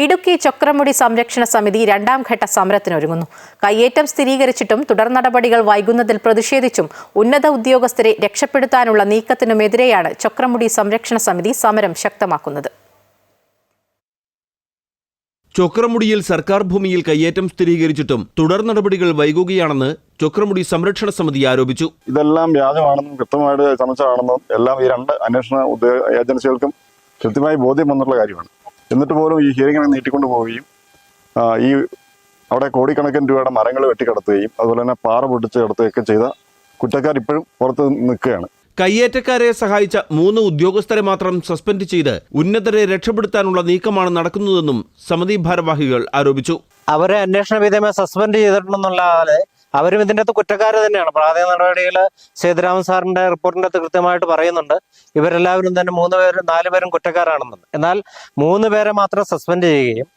ഇടുക്കി ചൊക്രമുടി സംരക്ഷണ സമിതി രണ്ടാം ഘട്ട സമരത്തിനൊരുങ്ങുന്നു. കയ്യേറ്റം സ്ഥിരീകരിച്ചിട്ടും തുടർ നടപടികൾ വൈകുന്നതിൽ പ്രതിഷേധിച്ചും ഉന്നത ഉദ്യോഗസ്ഥരെ രക്ഷപ്പെടുത്താനുള്ള നീക്കത്തിനുമെതിരെയാണ് ചൊക്രമുടി സംരക്ഷണ സമിതി സമരം ശക്തമാക്കുന്നത്. ചൊക്രമുടിയിൽ സർക്കാർ ഭൂമിയിൽ കയ്യേറ്റം സ്ഥിരീകരിച്ചിട്ടും തുടർ നടപടികൾ വൈകുകയാണെന്ന് ചൊക്രമുടി സംരക്ഷണ സമിതി ആരോപിച്ചു. ഇതെല്ലാം വ്യാജമാണെന്നും കൃത്യമായിട്ട് ചമച്ചതാണെന്നും എല്ലാം ഈ രണ്ട് അന്വേഷണ ഏജൻസികൾക്കും കൃത്യമായി ബോധ്യം വന്നുള്ള കാര്യമാണ്. എന്നിട്ട് പോലും ഈ ഹിയറിംഗിനെ നീട്ടിക്കൊണ്ടു പോവുകയും ഈ അവിടെ കോടിക്കണക്കിന് രൂപയുടെ മരങ്ങൾ വെട്ടിക്കടത്തുകയും അതുപോലെ തന്നെ പാറ പൊട്ടിച്ച് കടത്തുകയൊക്കെ ചെയ്ത കുറ്റക്കാർ ഇപ്പോഴും പുറത്ത് നിൽക്കുകയാണ്. കയ്യേറ്റക്കാരെ സഹായിച്ച 3 ഉദ്യോഗസ്ഥരെ മാത്രം സസ്പെൻഡ് ചെയ്ത് ഉന്നതരെ രക്ഷപ്പെടുത്താനുള്ള നീക്കമാണ് നടക്കുന്നതെന്നും സമിതി ഭാരവാഹികൾ ആരോപിച്ചു. അവരെ അന്വേഷണ വിധേയമായി സസ്പെൻഡ് ചെയ്തിട്ടുണ്ടെന്നുള്ളതെ അവരും ഇതിൻ്റെ അകത്ത് കുറ്റക്കാർ തന്നെയാണ്. പ്രാഥമിക നടപടികൾ സേതുരാമൻ സാറിന്റെ റിപ്പോർട്ടിൻ്റെ അകത്ത് കൃത്യമായിട്ട് പറയുന്നുണ്ട്. ഇവരെല്ലാവരും തന്നെ 4 പേരും കുറ്റക്കാരാണെന്ന്. എന്നാൽ 3 പേരെ മാത്രം സസ്പെൻഡ് ചെയ്യുകയും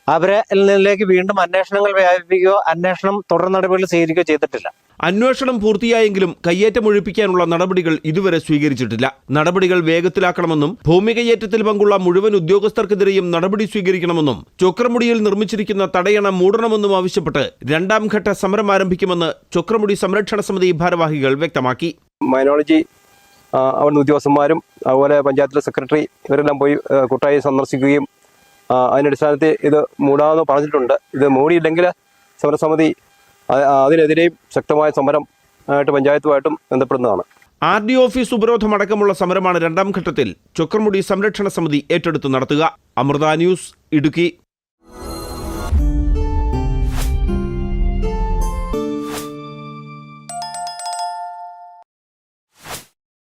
അവരെ നിലയിലേക്ക് വീണ്ടും അന്വേഷണങ്ങൾ വ്യാപിപ്പിക്കുകയോ അന്വേഷണം തുടർ നടപടികൾ സ്വീകരിക്കുകയോ ചെയ്തിട്ടില്ല. അന്വേഷണം പൂർത്തിയായെങ്കിലും കയ്യേറ്റം ഒഴിപ്പിക്കാനുള്ള നടപടികൾ ഇതുവരെ സ്വീകരിച്ചിട്ടില്ല. നടപടികൾ വേഗത്തിലാക്കണമെന്നും ഭൂമി കയ്യേറ്റത്തിൽ പങ്കുള്ള മുഴുവൻ ഉദ്യോഗസ്ഥർക്കെതിരെയും നടപടി സ്വീകരിക്കണമെന്നും ചൊക്രമുടിയിൽ നിർമ്മിച്ചിരിക്കുന്ന തടയണ മൂടണമെന്നും ആവശ്യപ്പെട്ട് രണ്ടാം ഘട്ട സമരം ആരംഭിക്കുമെന്ന് ചൊക്രമുടി സംരക്ഷണ സമിതി ഭാരവാഹികൾ വ്യക്തമാക്കി. മൈനോളജി അവിടുന്ന് ഉദ്യോഗസ്ഥന്മാരും അതുപോലെ പഞ്ചായത്തിലെ സെക്രട്ടറി ഇവരെല്ലാം പോയി കൂട്ടായി സന്ദർശിക്കുകയും അതിനടിസ്ഥാനത്തിൽ ഇത് മൂടാമെന്ന് പറഞ്ഞിട്ടുണ്ട്. ഇത് മൂടിയില്ലെങ്കിൽ സമരസമിതി അതിനെതിരെയും ശക്തമായ സമരം ആയിട്ട് പഞ്ചായത്തുമായിട്ടും ബന്ധപ്പെടുന്നതാണ്. RDO ഓഫീസ് ഉപരോധം അടക്കമുള്ള സമരമാണ് രണ്ടാം ഘട്ടത്തിൽ ചൊക്രമുടി സംരക്ഷണ സമിതി ഏറ്റെടുത്ത് നടത്തുക. അമൃത ന്യൂസ്, ഇടുക്കി.